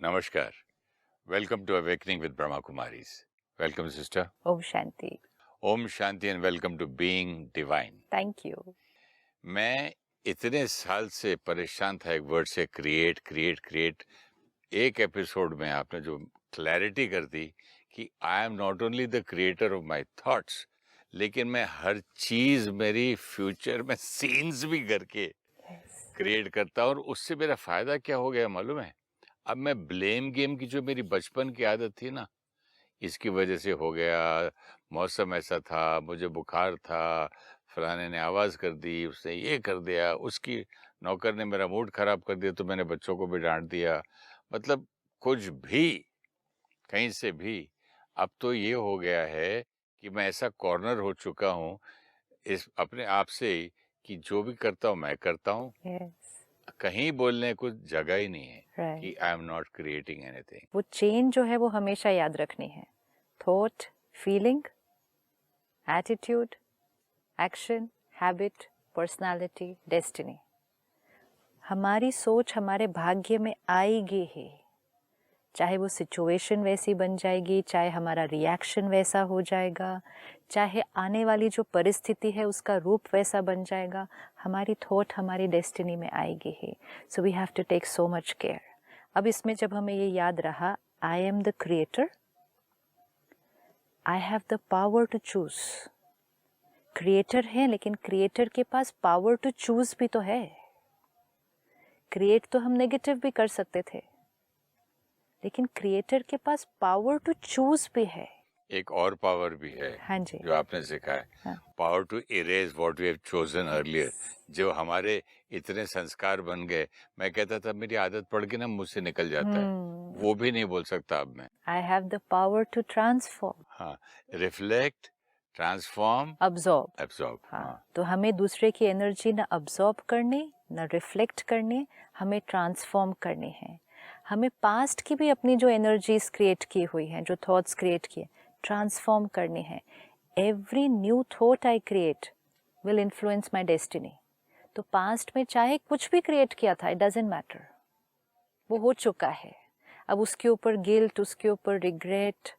Namaskar. Welcome to Awakening with Brahma Kumaris. Welcome, sister. Om Shanti. Om Shanti and welcome to Being Divine. Thank you. मैं इतने साल से परेशान था एक वर्ड से क्रिएट। एक एपिसोड में आपने जो क्लैरिटी कर दी कि I am not only the creator of my thoughts, लेकिन मैं हर चीज मेरी फ्यूचर में सीन्स भी करके क्रिएट करता हूँ। और उससे मेरा फायदा क्या हो गया मालूम है? अब मैं ब्लेम गेम की जो मेरी बचपन की आदत थी ना, इसकी वजह से हो गया, मौसम ऐसा था, मुझे बुखार था, फलाने ने आवाज़ कर दी, उसने ये कर दिया, उसकी नौकर ने मेरा मूड खराब कर दिया तो मैंने बच्चों को भी डांट दिया। मतलब कुछ भी, कहीं से भी। अब तो ये हो गया है कि मैं ऐसा कॉर्नर हो चुका हूँ इस अपने आप से ही कि जो भी करता हूँ मैं करता हूँ, Yes. कहीं बोलने को जगह ही नहीं है Right. कि I am not creating anything. वो चेन जो है वो हमेशा याद रखनी है। Thought, feeling, attitude, action, habit, personality, destiny. हमारी सोच हमारे भाग्य में आएगी ही, चाहे वो सिचुएशन वैसी बन जाएगी, चाहे हमारा रिएक्शन वैसा हो जाएगा, चाहे आने वाली जो परिस्थिति है उसका रूप वैसा बन जाएगा, हमारी थॉट हमारी डेस्टिनी में आएगी ही। So we have to take so much care. अब इसमें जब हमें ये याद रहा, I am the creator, I have the power to choose. Creator है, लेकिन क्रिएटर के पास पावर टू चूज भी तो है। क्रिएट तो हम नेगेटिव भी कर सकते थे, लेकिन क्रिएटर के पास पावर टू चूज भी है। एक और पावर भी है, हाँ जी, जो आपने सीखा है, हाँ। Power to erase what we have chosen earlier. जो हमारे इतने संस्कार बन गए, मैं कहता था मेरी आदत पड़ के ना मुझसे निकल जाता है, वो भी नहीं बोल सकता अब मैं। I have the power to transform. हाँ, रिफ्लेक्ट, ट्रांसफॉर्म, अब्सॉर्ब। एब्सॉर्ब। हाँ, तो हमें दूसरे की एनर्जी ना अब्सॉर्ब करनी, ना रिफ्लेक्ट करनी, हमें ट्रांसफॉर्म करनी है। हमें पास्ट की भी अपनी जो एनर्जीज क्रिएट की हुई हैं, जो थॉट्स क्रिएट किए, ट्रांसफॉर्म करनी है। Every new thought I create will influence my destiny. तो पास्ट में चाहे कुछ भी क्रिएट किया था, इट डजेंट मैटर, वो हो चुका है। अब उसके ऊपर गिल्ट, उसके ऊपर रिग्रेट,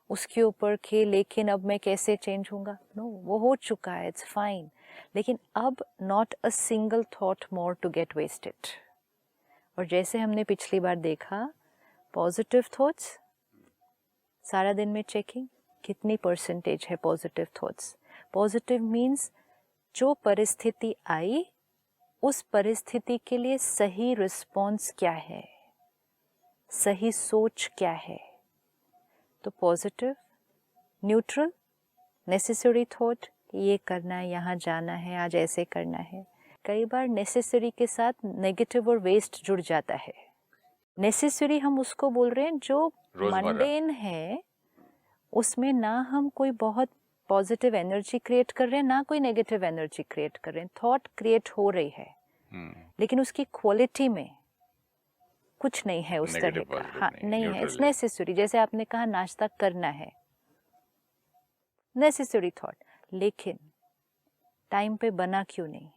उसके ऊपर कि लेकिन अब मैं कैसे चेंज होऊंगा, नो, वो हो चुका है, इट्स फाइन। लेकिन अब not a single thought more to get wasted. और जैसे हमने पिछली बार देखा, पॉजिटिव थॉट्स, सारा दिन में चेकिंग कितनी परसेंटेज है पॉजिटिव थॉट्स। पॉजिटिव मीन्स जो परिस्थिति आई, उस परिस्थिति के लिए सही रिस्पॉन्स क्या है, सही सोच क्या है। तो पॉजिटिव, न्यूट्रल, नेसेसरी थॉट, ये करना है, यहाँ जाना है, आज ऐसे करना है। कई बार नेसेसरी के साथ नेगेटिव और वेस्ट जुड़ जाता है। नेसेसरी हम उसको बोल रहे हैं जो मंडेन है, उसमें ना हम कोई बहुत पॉजिटिव एनर्जी क्रिएट कर रहे हैं, ना कोई नेगेटिव एनर्जी क्रिएट कर रहे हैं। थॉट क्रिएट हो रही है, लेकिन उसकी क्वालिटी में कुछ नहीं है उस तरह का। हाँ, नहीं है, इट्स नेसेसरी। जैसे आपने कहा नाश्ता करना है, नेसेसरी थॉट, लेकिन टाइम पे बना क्यों नहीं,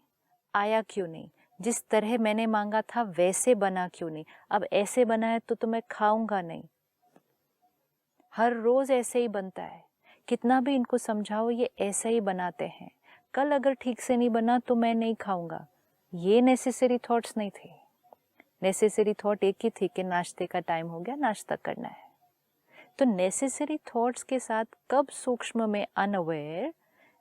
आया क्यों नहीं, जिस तरह मैंने मांगा था वैसे बना क्यों नहीं, अब ऐसे बना है तो मैं खाऊंगा नहीं। हर रोज ऐसे ही बनता है, कितना भी इनको समझाओ ये ऐसे ही बनाते हैं, कल अगर ठीक से नहीं बना तो मैं नहीं खाऊंगा। ये नेसेसरी थॉट्स नहीं थे। नेसेसरी थॉट एक ही थी कि नाश्ते का टाइम हो गया, नाश्ता करना है। तो नेसेसरी थॉट्स के साथ कब सूक्ष्म में अनअवेयर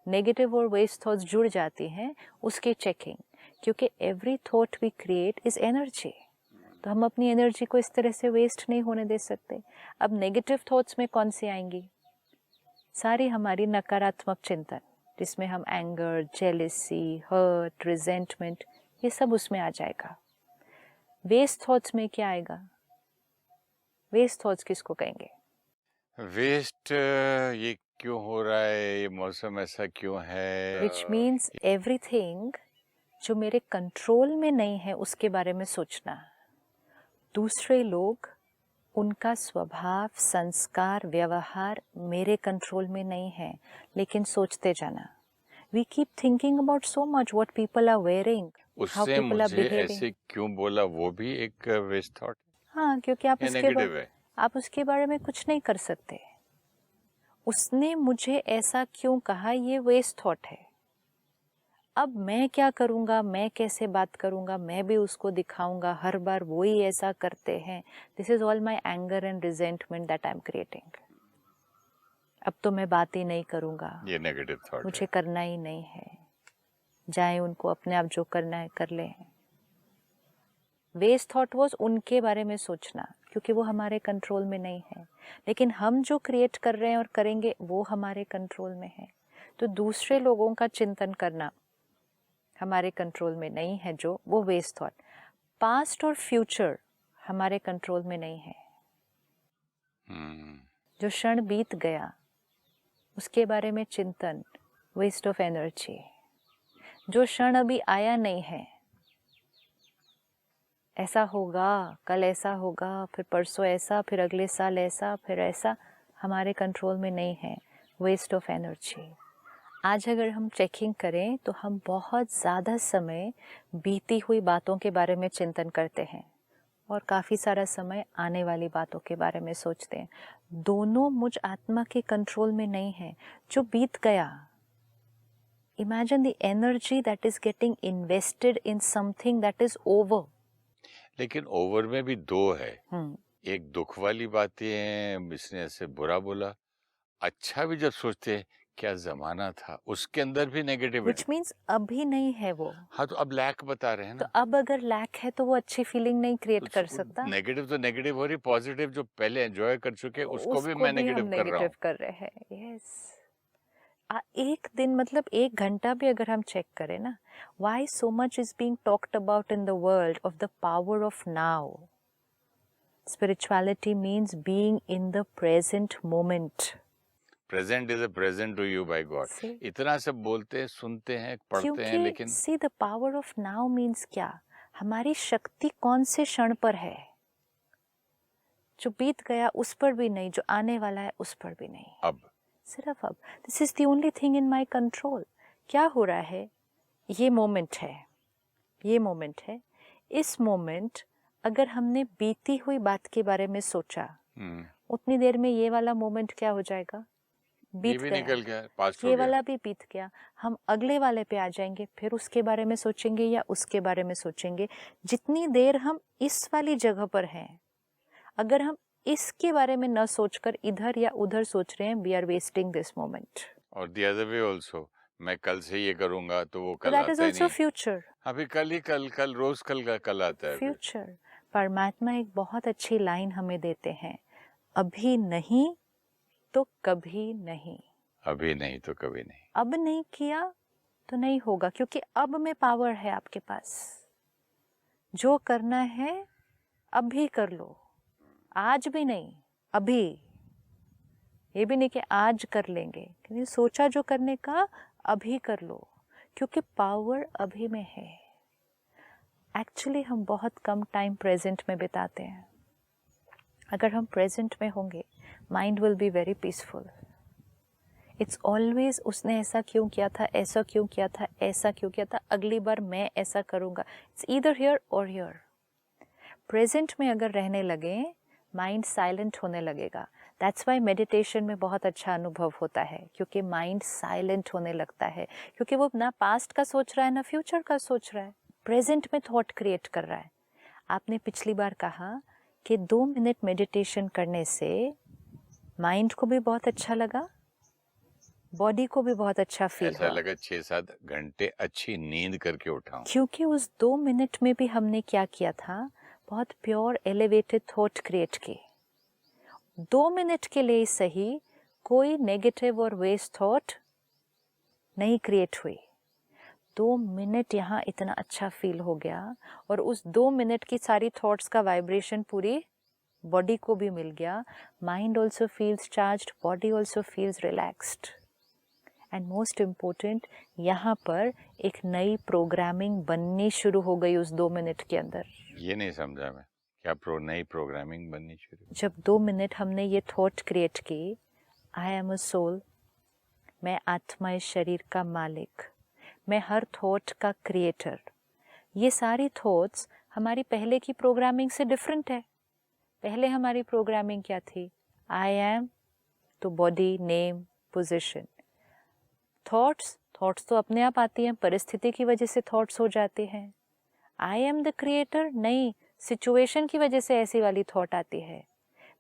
नेगेटिव और वेस्ट थॉट्स जुड़ जाती हैं, उसकी चेकिंग। क्योंकि every thought we create is energy, तो हम अपनी एनर्जी को इस तरह से वेस्ट नहीं होने दे सकते। अब नेगेटिव थॉट्स में कौन सी आएंगी? सारी हमारी नकारात्मक चिंतन, जिसमें हम एंगर, जेलेसी, हर्ट, रिजेंटमेंट, ये सब उसमें आ जाएगा। वेस्ट थॉट्स में क्या आएगा? वेस्ट थॉट्स किसको कहेंगे? वेस्ट, ये क्यों हो रहा है, ये मौसम ऐसा क्यों है, विच मीन्स एवरीथिंग जो मेरे कंट्रोल में नहीं है उसके बारे में सोचना। दूसरे लोग, उनका स्वभाव, संस्कार, व्यवहार मेरे कंट्रोल में नहीं है, लेकिन सोचते जाना। We keep thinking about so much what people are wearing, how उससे पीपल आर मुझे बिहेविंग। ऐसे क्यों बोला, वो भी एक वेस्ट थॉट। हाँ, क्योंकि या नेगेटिव है? आप उसके बारे में कुछ नहीं कर सकते। उसने मुझे ऐसा क्यों कहा, ये वेस्ट थॉट है। अब मैं क्या करूँगा, मैं कैसे बात करूँगा, मैं भी उसको दिखाऊंगा, हर बार वो ही ऐसा करते हैं। This is all my anger and resentment that I am creating. अब तो मैं बात ही नहीं करूँगा, ये नेगेटिव थॉट मुझे है। करना ही नहीं है, जाए उनको अपने आप जो करना है कर ले। वेस्ट थॉट वॉज उनके बारे में सोचना, क्योंकि वो हमारे कंट्रोल में नहीं है। लेकिन हम जो क्रिएट कर रहे हैं और करेंगे वो हमारे कंट्रोल में है। तो दूसरे लोगों का चिंतन करना हमारे कंट्रोल में नहीं है, जो वो वेस्ट थॉट। पास्ट और फ्यूचर हमारे कंट्रोल में नहीं है। जो क्षण बीत गया उसके बारे में चिंतन, वेस्ट ऑफ एनर्जी। जो क्षण अभी आया नहीं है, ऐसा होगा, कल ऐसा होगा, फिर परसों ऐसा, फिर अगले साल ऐसा, फिर ऐसा, हमारे कंट्रोल में नहीं है, वेस्ट ऑफ एनर्जी। आज अगर हम चेकिंग करें तो हम बहुत ज़्यादा समय बीती हुई बातों के बारे में चिंतन करते हैं और काफ़ी सारा समय आने वाली बातों के बारे में सोचते हैं। दोनों मुझ आत्मा के कंट्रोल में नहीं है। जो बीत गया, imagine the energy that is getting invested in something that is over. लेकिन ओवर में भी दो है। एक दुख वाली बातें हैं, इसने ऐसे बुरा बोला। अच्छा भी जब सोचते हैं क्या जमाना था, उसके अंदर भी नेगेटिव है। विच मीन्स अभी नहीं है वो। हाँ, तो अब लैक बता रहे हैं तो ना। अब अगर लैक है तो वो अच्छी फीलिंग नहीं क्रिएट कर सकता। नेगेटिव तो नेगेटिव हो रही, पॉजिटिव जो पहले एंजॉय कर चुके उसको भी उसको मैं भी हम नेगेटिव कर रहा नेगेटिव हूँ। कर रहे हैं। यस। एक दिन मतलब 1 घंटा भी अगर हम चेक करें ना, why so much is being talked about in the world of the power of now. Spirituality means being in the present moment. Present is a present to you by God. इतना सब बोलते हैं, सुनते हैं, पढ़ते हैं, लेकिन see the power of now means क्या, हमारी शक्ति कौन से क्षण पर है। जो बीत गया उस पर भी नहीं, जो आने वाला है उस पर भी नहीं, अब सिर्फ अब। This is the only thing in my control. क्या हो रहा है, ये मोमेंट है, ये मोमेंट है। इस मोमेंट अगर हमने बीती हुई बात के बारे में सोचा, उतनी देर में ये वाला मोमेंट क्या हो जाएगा, बीत ये भी गया, निकल गया, पास्ट हो ये गया। वाला भी बीत गया। हम अगले वाले पे आ जाएंगे, फिर उसके बारे में सोचेंगे या उसके बारे में सोचेंगे। जितनी देर हम इस वाली जगह पर हैं, अगर हम इसके बारे में न सोचकर इधर या उधर सोच रहे हैं, we are wasting this moment. और द अदर वे आल्सो, मैं कल से ये करूंगा तो वो कल दैट इज आता ही ऑल्सो नहीं। फ्यूचर। अभी कल ही कल, कल रोज कल का कल आता है। फ्यूचर। परमात्मा एक बहुत अच्छी लाइन हमें देते हैं, अभी नहीं तो कभी नहीं। अभी नहीं तो कभी नहीं। अब नहीं किया तो नहीं होगा, क्योंकि अब में पावर है आपके पास। जो करना है अभी कर लो, आज भी नहीं, अभी। ये भी नहीं कि आज कर लेंगे, क्योंकि सोचा जो करने का, अभी कर लो, क्योंकि पावर अभी में है। एक्चुअली हम बहुत कम टाइम प्रेजेंट में बिताते हैं। अगर हम प्रेजेंट में होंगे, mind will be very peaceful. It's always उसने ऐसा क्यों किया था, ऐसा क्यों किया था, ऐसा क्यों किया था, अगली बार मैं ऐसा करूँगा। इट्स ईदर हियर और हियर। प्रेजेंट में अगर रहने लगे, माइंड साइलेंट होने लगेगा। दैट्स वाई मेडिटेशन में बहुत अच्छा अनुभव होता है, क्योंकि माइंड साइलेंट होने लगता है, क्योंकि वो ना पास्ट का सोच रहा है ना फ्यूचर का सोच रहा है, प्रेजेंट में थॉट क्रिएट कर रहा है। आपने पिछली बार कहा कि 2 मिनट मेडिटेशन करने से माइंड को भी बहुत अच्छा लगा, बॉडी को भी बहुत अच्छा फील ऐसा हुआ। लगा 6-7 घंटे अच्छी नींद करके उठाऊं। क्योंकि उस 2 मिनट में भी हमने क्या किया था, बहुत प्योर एलिवेटेड थॉट क्रिएट की। 2 मिनट के लिए सही, कोई नेगेटिव और वेस्ट थॉट नहीं क्रिएट हुई। 2 मिनट यहाँ इतना अच्छा फील हो गया, और उस 2 मिनट की सारी थॉट्स का वाइब्रेशन पूरी बॉडी को भी मिल गया। Mind also feels charged, body also feels relaxed. And most important, यहाँ पर एक नई प्रोग्रामिंग बननी शुरू हो गई उस 2 मिनट के अंदर। ये नहीं समझा मैं, क्या नई प्रोग्रामिंग बननी शुरू? जब 2 मिनट हमने ये थॉट क्रिएट की, आई एम अ सोल, मैं आत्मा इस शरीर का मालिक, मैं हर थॉट का क्रिएटर। ये सारी थॉट्स हमारी पहले की प्रोग्रामिंग से डिफरेंट है। पहले हमारी प्रोग्रामिंग क्या थी? आई एम, तो बॉडी, नेम, पोजीशन। थॉट्स तो अपने आप आती हैं, परिस्थिति की वजह से थॉट्स हो जाते हैं। आई एम द क्रिएटर, नहीं, सिचुएशन की वजह से ऐसी वाली थॉट आती है।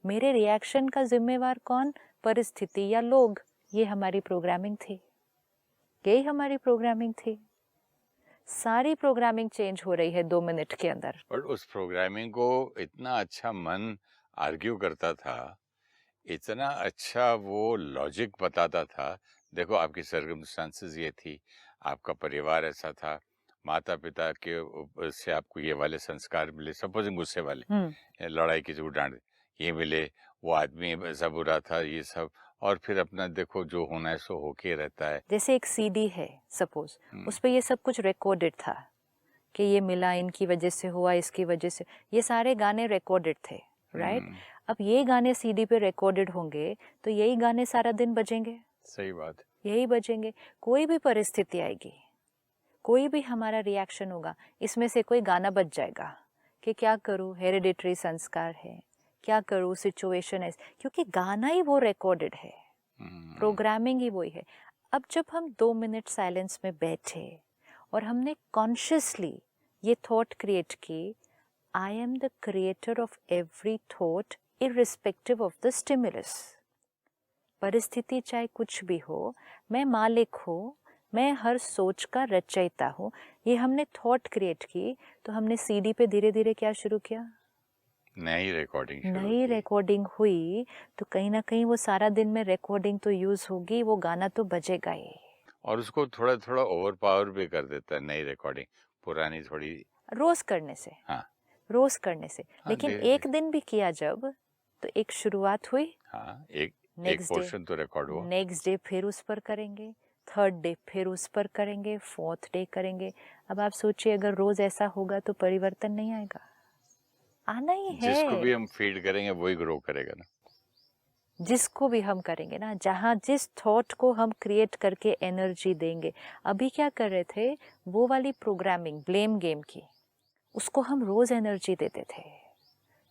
मेरे रिएक्शन का जिम्मेवार कौन? परिस्थिति या लोग। ये हमारी प्रोग्रामिंग थी, यही हमारी प्रोग्रामिंग थी। सारी प्रोग्रामिंग चेंज हो रही है 2 मिनट के अंदर। और उस प्रोग्रामिंग को इतना अच्छा मन आर्ग्यू करता था, इतना अच्छा वो लॉजिक बताता था। देखो आपकी सर्कमस्टांसेस ये थी, आपका परिवार ऐसा था, माता पिता के से आपको ये वाले संस्कार मिले, सपोजिंग गुस्से वाले, लड़ाई की जो डांट ये मिले, वो आदमी ऐसा बुरा था, ये सब, और फिर अपना देखो जो होना है सो होके रहता है। जैसे एक सीडी है सपोज, उस पे ये सब कुछ रिकॉर्डेड था कि ये मिला, इनकी वजह से हुआ, इसकी वजह से, ये सारे गाने रिकॉर्डेड थे, राइट? अब ये गाने सीडी पे रिकॉर्डेड होंगे तो यही गाने सारा दिन बजेंगे। सही बात। यही बजेंगे। कोई भी परिस्थिति आएगी, कोई भी हमारा रिएक्शन होगा, इसमें से कोई गाना बज जाएगा कि क्या करूँ, हेरिडिटरी संस्कार है, क्या करूँ, सिचुएशन है, क्योंकि गाना ही वो रिकॉर्डेड है, प्रोग्रामिंग ही वही है। अब जब हम 2 मिनट साइलेंस में बैठे और हमने कॉन्शियसली ये थॉट क्रिएट की, आई am the creator of every thought irrespective of the stimulus. परिस्थिति चाहे कुछ भी हो, मैं मालिक हूँ, मैं हर सोच का रचयिता हूँ। ये हमने थॉट क्रिएट की, तो हमने सीडी पे धीरे धीरे क्या शुरू किया? नई रिकॉर्डिंग हुई, तो कहीं ना कहीं वो सारा दिन में रिकॉर्डिंग तो यूज होगी, वो गाना तो बजेगा ही। और उसको थोड़ा थोड़ा ओवर पावर भी कर देता है नई रिकॉर्डिंग, पुरानी थोड़ी रोज करने से। हाँ, रोज करने से। हाँ, लेकिन एक दिन भी किया जब, तो एक शुरुआत हुई। हाँ, एक पोर्शन तो रिकॉर्ड हुआ। नेक्स्ट डे फिर उस पर करेंगे, थर्ड डे फिर उस पर करेंगे, फोर्थ डे करेंगे। अब आप सोचिए अगर रोज ऐसा होगा तो परिवर्तन नहीं आएगा? आना ही है। जिसको भी हम फीड करेंगे वही ग्रो करेगा ना। जिसको भी हम करेंगे ना, जहाँ जिस थॉट को हम क्रिएट करके एनर्जी देंगे। अभी क्या कर रहे थे, वो वाली प्रोग्रामिंग ब्लेम गेम की, उसको हम रोज एनर्जी देते थे।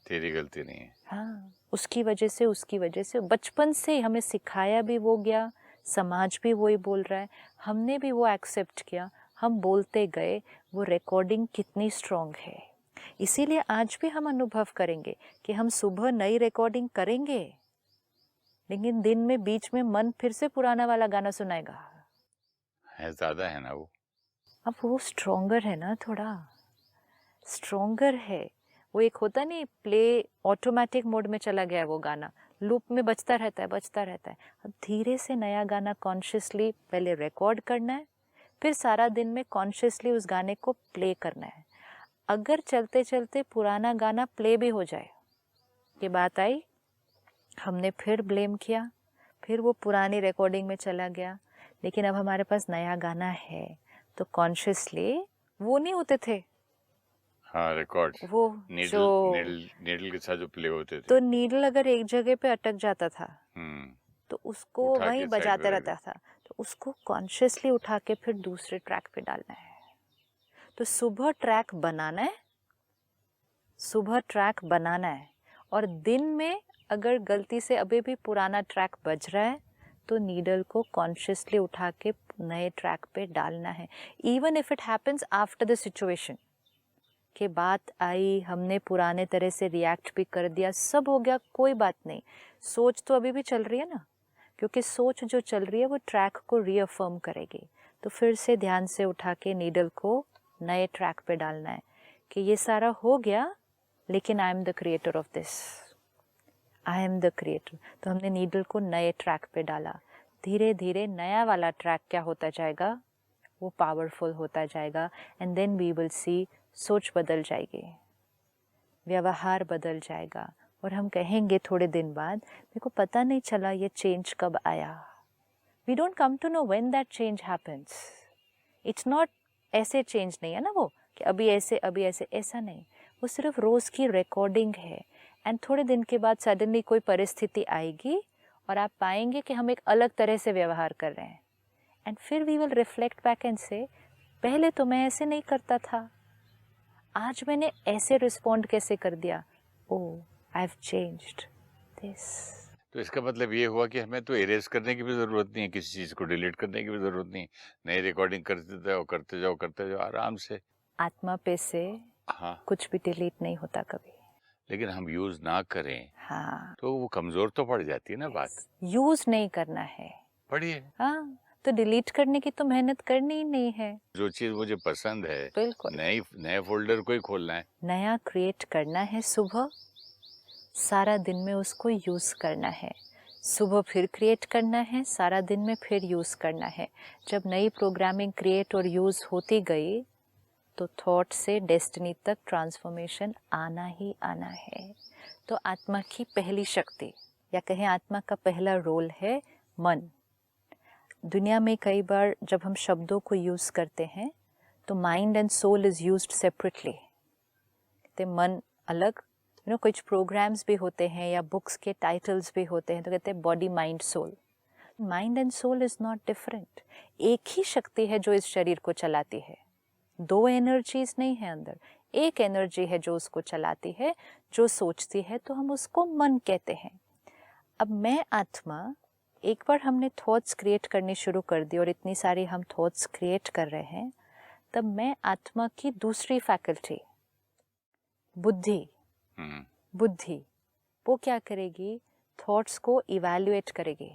तेरी गलती नहीं है। हाँ, उसकी वजह से बचपन से हमें सिखाया भी वो गया, समाज भी वही बोल रहा है, हमने भी वो एक्सेप्ट किया, हम बोलते गए। वो रिकॉर्डिंग कितनी स्ट्रांग है। इसीलिए आज भी हम अनुभव करेंगे कि हम सुबह नई रिकॉर्डिंग करेंगे, लेकिन दिन में बीच में मन फिर से पुराना वाला गाना सुनाएगा। है ज्यादा है ना वो। अब वो स्ट्रॉन्गर है ना, थोड़ा स्ट्रॉन्गर है। वो एक होता नहीं, प्ले ऑटोमेटिक मोड में चला गया है, वो गाना लूप में बजता रहता है। अब धीरे से नया गाना कॉन्शियसली पहले रिकॉर्ड करना है, फिर सारा दिन में कॉन्शियसली उस गाने को प्ले करना है। अगर चलते चलते पुराना गाना प्ले भी हो जाए, ये बात आई, हमने फिर ब्लेम किया, फिर वो पुरानी रिकॉर्डिंग में चला गया। लेकिन अब हमारे पास नया गाना है, तो कॉन्शियसली वो नहीं होते थे। हाँ, रिकॉर्ड वो नीडल के साथ जो प्ले होते थे, तो नीडल अगर एक जगह पे अटक जाता था, तो उसको वहीं बजाता रहता था, तो उसको कॉन्शियसली उठा के फिर दूसरे ट्रैक पे डालना है। तो सुबह ट्रैक बनाना है, और दिन में अगर गलती से अभी भी पुराना ट्रैक बज रहा है, तो नीडल को कॉन्शियसली उठा के नए ट्रैक पे डालना है। Even if it happens after the situation, के बात आई, हमने पुराने तरह से रिएक्ट भी कर दिया, सब हो गया, कोई बात नहीं, सोच तो अभी भी चल रही है ना, क्योंकि सोच जो चल रही है वो ट्रैक को रीअफर्म करेगी। तो फिर से ध्यान से उठा के नीडल को नए ट्रैक पे डालना है कि ये सारा हो गया, लेकिन आई am the creator of this, I am the creator. तो हमने नीडल को नए ट्रैक पे डाला। धीरे धीरे नया वाला ट्रैक क्या होता जाएगा, वो पावरफुल होता जाएगा। And then we will see, सोच बदल जाएगी, व्यवहार बदल जाएगा, और हम कहेंगे थोड़े दिन बाद, मेरे को पता नहीं चला ये चेंज कब आया। We don't come to know when that change happens. It's not ऐसे चेंज नहीं है ना वो, कि अभी ऐसे, ऐसा नहीं। वो सिर्फ रोज़ की रिकॉर्डिंग है। एंड थोड़े दिन के बाद सडनली कोई परिस्थिति आएगी और आप पाएंगे कि हम एक अलग तरह से व्यवहार कर रहे हैं। एंड फिर we will reflect back and से, पहले तो मैं ऐसे नहीं करता था, आज मैंने ऐसे रिस्पॉन्ड कैसे कर दिया। ओ, आई हैव चेंज्ड दिस। तो इसका मतलब ये हुआ कि हमें तो इरेज करने की भी जरूरत नहीं है, किसी चीज को डिलीट करने की भी जरूरत नहीं है। नई रिकॉर्डिंग करते जाओ आराम से। आत्मा पे से हाँ, कुछ भी डिलीट नहीं होता कभी। लेकिन हम यूज ना करें हाँ, तो वो कमजोर तो पड़ जाती है ना बात। यूज नहीं करना है। पढ़िए, हाँ, तो डिलीट करने की तो मेहनत करनी ही नहीं है। जो चीज मुझे पसंद है बिल्कुल। नए फोल्डर को ही खोलना है। नया क्रिएट करना है सुबह, सारा दिन में उसको यूज़ करना है। सुबह फिर क्रिएट करना है, सारा दिन में फिर यूज़ करना है। जब नई प्रोग्रामिंग क्रिएट और यूज़ होती गई तो थॉट से डेस्टिनी तक ट्रांसफॉर्मेशन आना ही आना है। तो आत्मा की पहली शक्ति या कहें आत्मा का पहला रोल है मन। दुनिया में कई बार जब हम शब्दों को यूज़ करते हैं तो mind and soul is used separately. कहते मन अलग, कुछ प्रोग्राम्स भी होते हैं या बुक्स के टाइटल्स भी होते हैं तो कहते हैं body mind soul. Mind and soul is not different. एक ही शक्ति है जो इस शरीर को चलाती है। दो एनर्जीज नहीं है अंदर, एक एनर्जी है जो उसको चलाती है, जो सोचती है, तो हम उसको मन कहते हैं। अब मैं आत्मा, एक बार हमने थॉट्स क्रिएट करनी शुरू कर दी और इतनी सारी हम थॉट्स क्रिएट कर रहे हैं, तब मैं आत्मा की दूसरी फैकल्टी बुद्धि बुद्धि वो क्या करेगी? थॉट्स को इवैल्यूएट करेगी,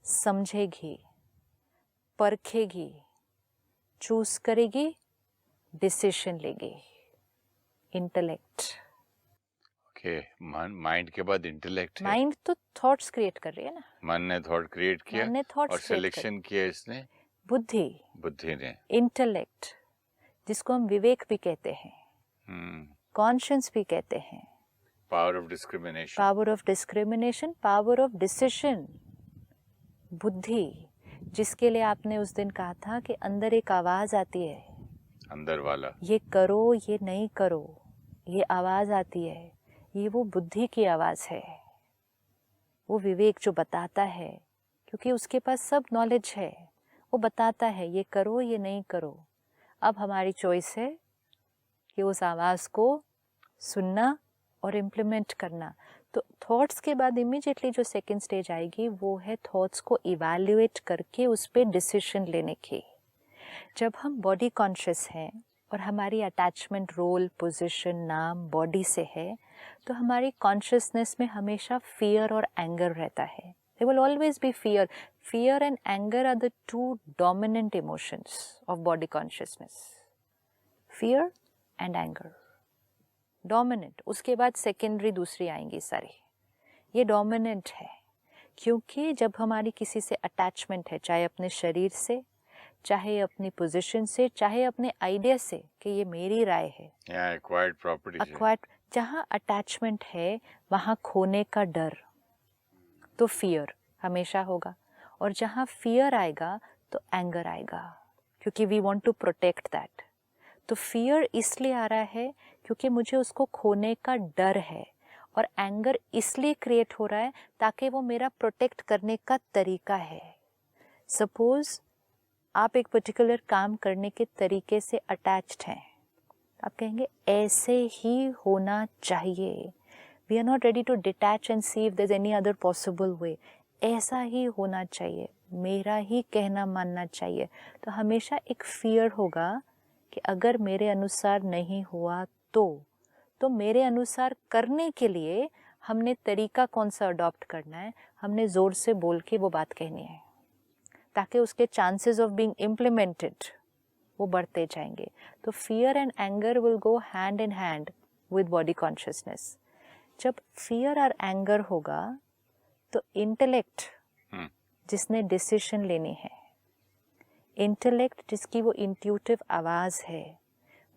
समझेगी, परखेगी, चूज करेगी, डिसीजन लेगी। इंटेलेक्ट। ओके, माइंड के बाद इंटेलेक्ट है। माइंड तो थॉट्स क्रिएट कर रही है ना, मन ने थॉट क्रिएट किया मन ने थॉट्स और सिलेक्शन किया इसने बुद्धि ने। इंटेलेक्ट जिसको हम विवेक भी कहते हैं, कॉन्शियस भी कहते हैं, power of discrimination, power of discrimination, power of decision. बुद्धि जिसके लिए आपने उस दिन कहा था कि अंदर एक आवाज आती है, अंदर वाला, ये करो ये नहीं करो, ये आवाज आती है, ये वो बुद्धि की आवाज है। वो विवेक जो बताता है, क्योंकि उसके पास सब नॉलेज है, वो बताता है ये करो ये नहीं करो। अब हमारी चॉइस है कि उस आवाज को सुनना और इम्प्लीमेंट करना। तो थॉट्स के बाद इमीडिएटली जो सेकंड स्टेज आएगी वो है थॉट्स को इवैल्यूएट करके उस पर डिसीजन लेने की। जब हम बॉडी कॉन्शियस हैं और हमारी अटैचमेंट रोल, पोजीशन, नाम बॉडी से है, तो हमारी कॉन्शियसनेस में हमेशा फियर और एंगर रहता है। There will always be fear. Fear and anger are the two dominant emotions of body consciousness. Fear and anger. Dominant, उसके बाद सेकेंडरी दूसरी आएंगी सारी। ये डोमिनेंट है क्योंकि जब हमारी किसी से अटैचमेंट है, चाहे अपने शरीर से, चाहे अपनी पोजीशन से, चाहे अपने आइडिया से कि ये मेरी राय है, एक्वायर्ड प्रॉपर्टी, एक्वायर्ड, जहाँ अटैचमेंट है वहाँ खोने का डर, तो फियर हमेशा होगा। और जहाँ फियर आएगा तो एंगर आएगा, क्योंकि we want to protect that. तो फियर इसलिए आ रहा है क्योंकि मुझे उसको खोने का डर है, और एंगर इसलिए क्रिएट हो रहा है ताकि वो मेरा प्रोटेक्ट करने का तरीका है। सपोज आप एक पर्टिकुलर काम करने के तरीके से अटैच्ड हैं, आप कहेंगे ऐसे ही होना चाहिए। We are not ready to detach and see if there is any other possible way. ऐसा ही होना चाहिए, मेरा ही कहना मानना चाहिए। तो हमेशा एक फियर होगा कि अगर मेरे अनुसार नहीं हुआ तो मेरे अनुसार करने के लिए हमने तरीका कौन सा अडॉप्ट करना है, हमने ज़ोर से बोल के वो बात कहनी है ताकि उसके चांसेस ऑफ बीइंग इम्प्लीमेंटेड वो बढ़ते जाएंगे। तो fear and anger will go hand in hand with body consciousness. जब फियर और एंगर होगा तो इंटेलेक्ट जिसने डिसीजन लेनी है, इंटेलेक्ट जिसकी वो इंट्यूटिव आवाज़ है,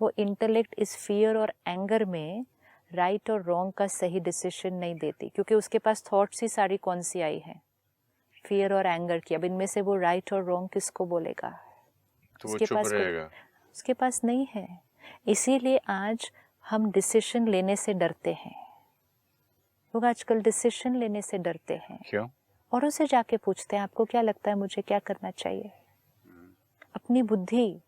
वो इंटेलेक्ट इस फियर और एंगर में राइट और रॉन्ग का सही डिसीजन नहीं देती, क्योंकि उसके पास थॉट्स ही सारी कौन सी आई हैं, फियर और एंगर की। अब इनमें से वो राइट और रॉन्ग किसको बोलेगा? तो उसके पास रहेगा, उसके पास नहीं है। इसीलिए आज हम डिसीजन लेने से डरते हैं। लोग आजकल डिसीजन लेने से डरते हैं। क्यों? और उसे जाके पूछते हैं आपको क्या लगता है मुझे क्या करना चाहिए। अपनी बुद्धि,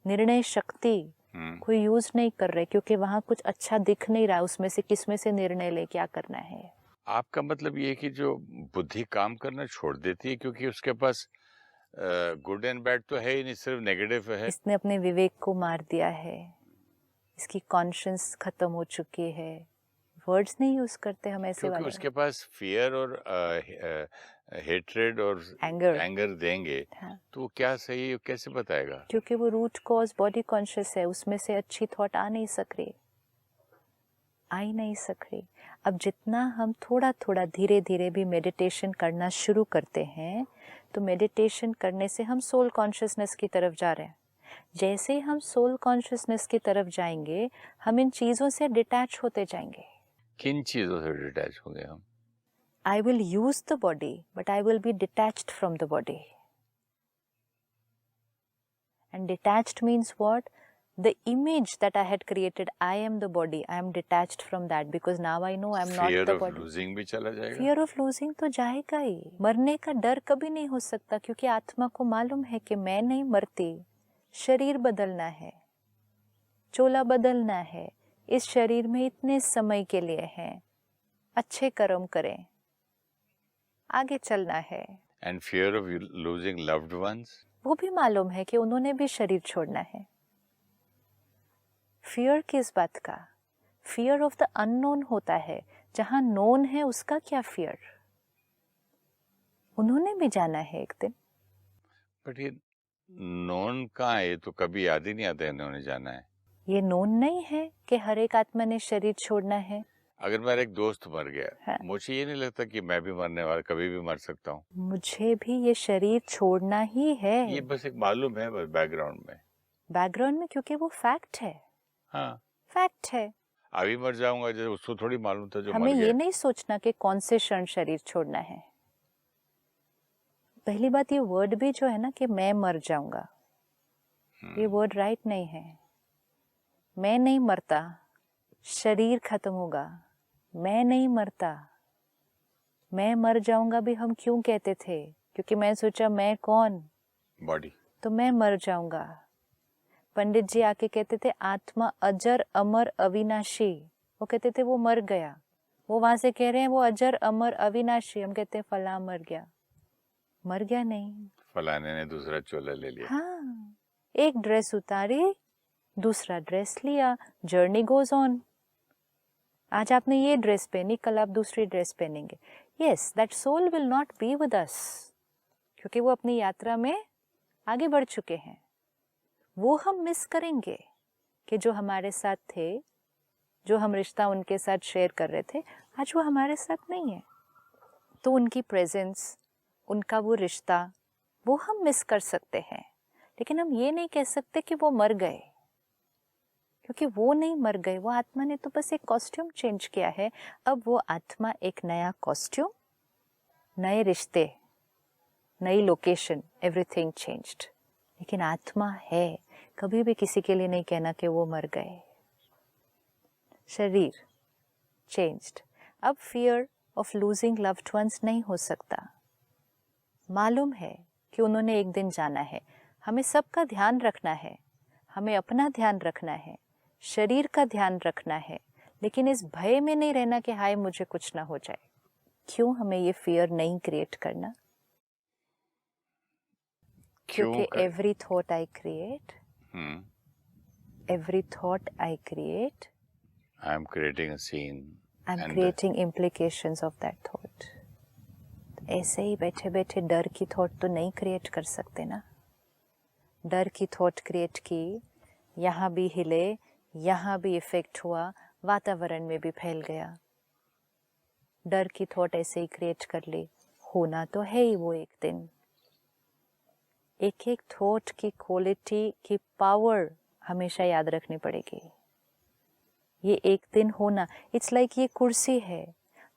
निर्णय शक्ति, कोई यूज नहीं कर रहे क्योंकि वहां कुछ अच्छा दिख नहीं रहा, उसमें से किस में से निर्णय ले क्या करना है। आपका मतलब ये है कि जो बुद्धि काम करना छोड़ देती है क्योंकि उसके पास गुड एंड बैड तो है ही नहीं, सिर्फ नेगेटिव है। इसने अपने विवेक को मार दिया है, इसकी कॉन्शियस खत्म हो चुकी है। वर्ड्स नहीं यूज करते हम ऐसे क्योंकि वाले, उसके पास फियर और हेट्रेड और एंगर। एंगर देंगे हाँ, तो वो क्या सही है कैसे बताएगा? क्योंकि वो रूट कॉज बॉडी कॉन्शियस है, उसमें से अच्छी थॉट आ नहीं सक रही, आ ही नहीं सक रही। अब जितना हम थोड़ा थोड़ा धीरे धीरे भी मेडिटेशन करना शुरू करते हैं, तो मेडिटेशन करने से हम सोल कॉन्शियसनेस की तरफ जा रहे हैं। जैसे ही हम सोल कॉन्शियसनेस की तरफ जाएंगे, हम इन चीज़ों से डिटैच होते जाएंगे। किन चीजों से डिटैच होंगे हम? I will use the body, but I will be detached from the body. And detached means what? The image that I had created, I am the body, I am detached from that because now I know I am not fear the of body. Losing भी चला जाएगा? Fear of losing तो जाएगा ही। मरने का डर कभी नहीं हो सकता क्योंकि आत्मा को मालूम है कि मैं नहीं मरती, शरीर बदलना है, चोला बदलना है, इस शरीर में इतने समय के लिए है, अच्छे कर्म करें, आगे चलना है। And fear of losing loved ones? वो भी मालूम है कि उन्होंने भी शरीर छोड़ना है। फियर किस बात का? फियर ऑफ द अननोन होता है, जहां नोन है उसका क्या फियर? उन्होंने भी जाना है एक दिन। बट ये नॉन कहाँ है? ये तो कभी याद ही नहीं आता इन्होंने जाना है। ये नोन नहीं है कि हर एक आत्मा ने शरीर छोड़ना है। अगर मेरा एक दोस्त मर गया, हाँ। मुझे ये नहीं लगता कि मैं भी मरने वाला, कभी भी मर सकता हूँ। मुझे भी ये शरीर छोड़ना ही है। ये बस एक मालूम है बस बैकग्राउंड में। बैकग्राउंड में, क्योंकि वो फैक्ट है। हाँ, फैक्ट है। अभी मर जाऊंगा, जैसे उसको थोड़ी मालूम था जो हमें मर ये गया। नहीं सोचना कि कौन से क्षण शरीर छोड़ना है। पहली बात, ये वर्ड भी जो है ना कि मैं मर जाऊंगा, ये वर्ड राइट नहीं है। मैं नहीं मरता, शरीर खत्म होगा। मैं नहीं मरता, मैं मर जाऊंगा भी हम क्यों कहते थे? क्योंकि मैं सोचा मैं कौन, बॉडी। तो मैं मर जाऊंगा। पंडित जी आके कहते थे आत्मा अजर अमर अविनाशी, वो कहते थे वो मर गया। वो वहां से कह रहे हैं वो अजर अमर अविनाशी, हम कहते हैं फला मर गया। मर गया नहीं। फलाने ने दूसरा चोला ले लिया। हाँ, एक ड्रेस उतारी, दूसरा ड्रेस लिया, जर्नी गोज ऑन। आज आपने ये ड्रेस पहनी, कल आप दूसरी ड्रेस पहनेंगे। Yes, that soul will not be with us, क्योंकि वो अपनी यात्रा में आगे बढ़ चुके हैं। वो हम मिस करेंगे कि जो हमारे साथ थे, जो हम रिश्ता उनके साथ शेयर कर रहे थे, आज वो हमारे साथ नहीं है। तो उनकी प्रेजेंस, उनका वो रिश्ता, वो हम मिस कर सकते हैं। लेकिन हम ये नहीं कह सकते कि वो मर गए, क्योंकि वो नहीं मर गए। वो आत्मा ने तो बस एक कॉस्ट्यूम चेंज किया है। अब वो आत्मा एक नया कॉस्ट्यूम, नए रिश्ते, नई लोकेशन, एवरीथिंग चेंज्ड। लेकिन आत्मा है, कभी भी किसी के लिए नहीं कहना कि वो मर गए। शरीर चेंज्ड। अब fear of losing loved ones नहीं हो सकता। मालूम है कि उन्होंने एक दिन जाना है। हमें सबका ध्यान रखना है, हमें अपना ध्यान रखना है, शरीर का ध्यान रखना है, लेकिन इस भय में नहीं रहना कि हाय मुझे कुछ ना हो जाए। क्यों हमें ये फियर नहीं क्रिएट करना? क्योंकि every thought I create, every thought I create, I am creating a scene. I'm creating implications of that thought. ऐसे ही बैठे बैठे डर की थॉट तो नहीं क्रिएट कर सकते ना। डर की थॉट क्रिएट की, यहाँ भी हिले, यहाँ भी इफेक्ट हुआ, वातावरण में भी फैल गया। डर की थॉट ऐसे ही क्रिएट कर ली, होना तो है ही वो एक दिन। एक एक थॉट की क्वालिटी की पावर हमेशा याद रखनी पड़ेगी। ये एक दिन होना, इट्स लाइक ये कुर्सी है,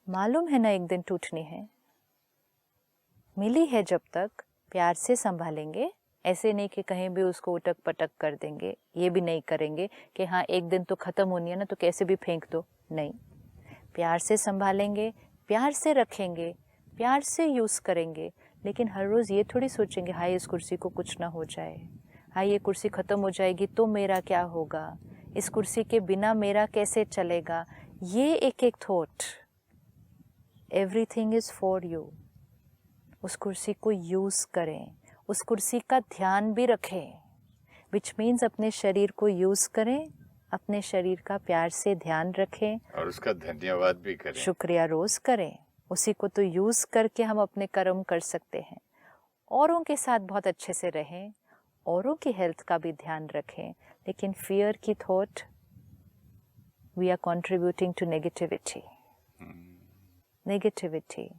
मालूम है ना एक दिन टूटनी है। मिली है जब तक प्यार से संभालेंगे, ऐसे नहीं कि कहीं भी उसको उटक पटक कर देंगे। ये भी नहीं करेंगे कि हाँ एक दिन तो ख़त्म होनी है ना तो कैसे भी फेंक दो, नहीं। प्यार से संभालेंगे, प्यार से रखेंगे, प्यार से यूज़ करेंगे। लेकिन हर रोज़ ये थोड़ी सोचेंगे हाय इस कुर्सी को कुछ ना हो जाए, हाँ ये कुर्सी ख़त्म हो जाएगी तो मेरा क्या होगा, इस कुर्सी के बिना मेरा कैसे चलेगा, ये एक एक thought. Everything is for you. उस कुर्सी को यूज़ करें, उस कुर्सी का ध्यान भी रखें, विच मीन्स अपने शरीर को यूज़ करें, अपने शरीर का प्यार से ध्यान रखें और उसका धन्यवाद भी करें. शुक्रिया रोज़ करें. उसी को तो यूज़ करके हम अपने कर्म कर सकते हैं. औरों के साथ बहुत अच्छे से रहें, औरों की हेल्थ का भी ध्यान रखें, लेकिन फियर की thought we are contributing to negativity. Negativity.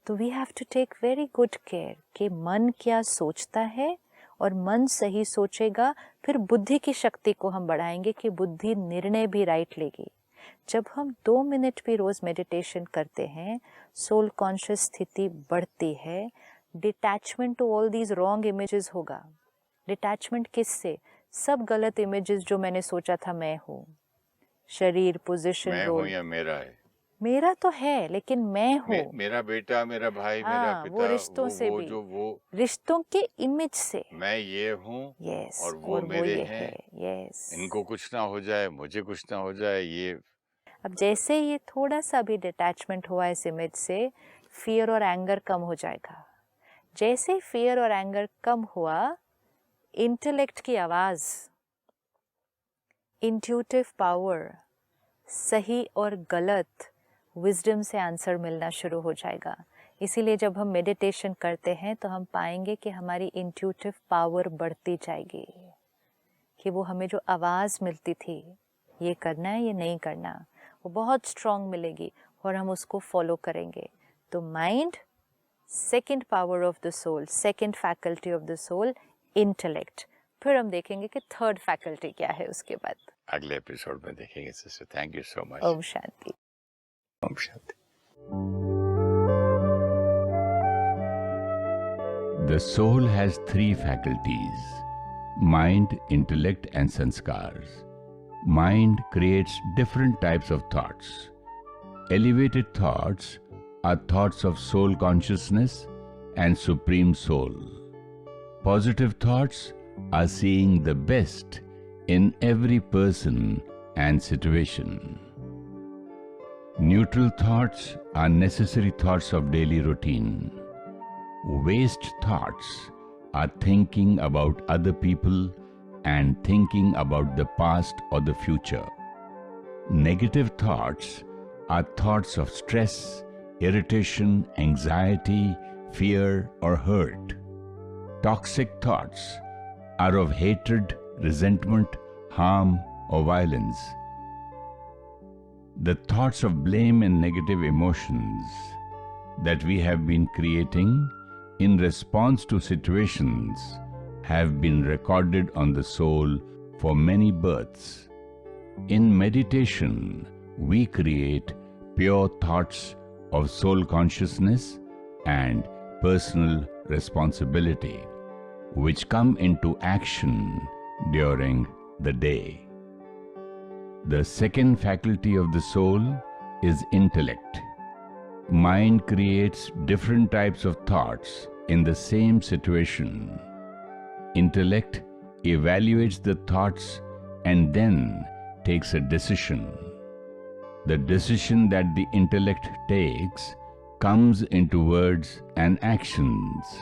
तो we have to take very good care कि मन क्या सोचता है, और मन सही सोचेगा फिर बुद्धि की शक्ति को हम बढ़ाएंगे कि बुद्धि निर्णय भी राइट लेगी. जब हम 2 मिनट भी रोज़ मेडिटेशन करते हैं, सोल कॉन्शियस स्थिति बढ़ती है. Detachment to all these wrong images होगा. डिटैचमेंट किससे? सब गलत इमेजेस जो मैंने सोचा था मैं हूँ, शरीर, पोजीशन, मैं हूँ रोल. या मेरा है. मेरा तो है लेकिन मैं हूँ. मेरा बेटा, मेरा भाई, मेरा हाँ, पिता, वो रिश्तों से वो भी, जो वो रिश्तों के इमेज से. मैं ये हूँ यस, और वो मेरे ये हैं. है. यस. इनको कुछ ना हो जाए, मुझे कुछ ना हो जाए, ये. अब जैसे ये थोड़ा सा भी डिटैचमेंट हुआ इस इमेज से, फियर और एंगर कम हो जाएगा. जैसे फियर और एंगर कम हुआ, इंटेलेक्ट की आवाज़, इंट्यूटिव पावर, सही और गलत विजडम से आंसर मिलना शुरू हो जाएगा. इसीलिए जब हम मेडिटेशन करते हैं तो हम पाएंगे कि हमारी इंट्यूटिव पावर बढ़ती जाएगी, कि वो हमें जो आवाज़ मिलती थी ये करना है ये नहीं करना, वो बहुत स्ट्रॉन्ग मिलेगी और हम उसको फॉलो करेंगे. तो mind, second power of the soul, second faculty of the soul, intellect. फिर हम देखेंगे कि थर्ड फैकल्टी क्या है उसके बाद. अगले एपिसोड में देखेंगे sister. Thank you so much. ओम शांति. ओम शांति. The soul has 3 faculties: mind, intellect, and sanskars. Mind creates different types of thoughts. Elevated thoughts are thoughts of soul consciousness and supreme soul. Positive thoughts are seeing the best in every person and situation. Neutral thoughts are necessary thoughts of daily routine. Waste thoughts are thinking about other people and thinking about the past or the future. Negative thoughts are thoughts of stress, irritation, anxiety, fear, or hurt. Toxic thoughts are of hatred, resentment, harm, or violence. The thoughts of blame and negative emotions that we have been creating in response to situations have been recorded on the soul for many births. In meditation, we create pure thoughts of soul consciousness and personal responsibility, which come into action during the day. The second faculty of the soul is intellect. Mind creates different types of thoughts in the same situation. Intellect evaluates the thoughts and then takes a decision. The decision that the intellect takes comes into words and actions.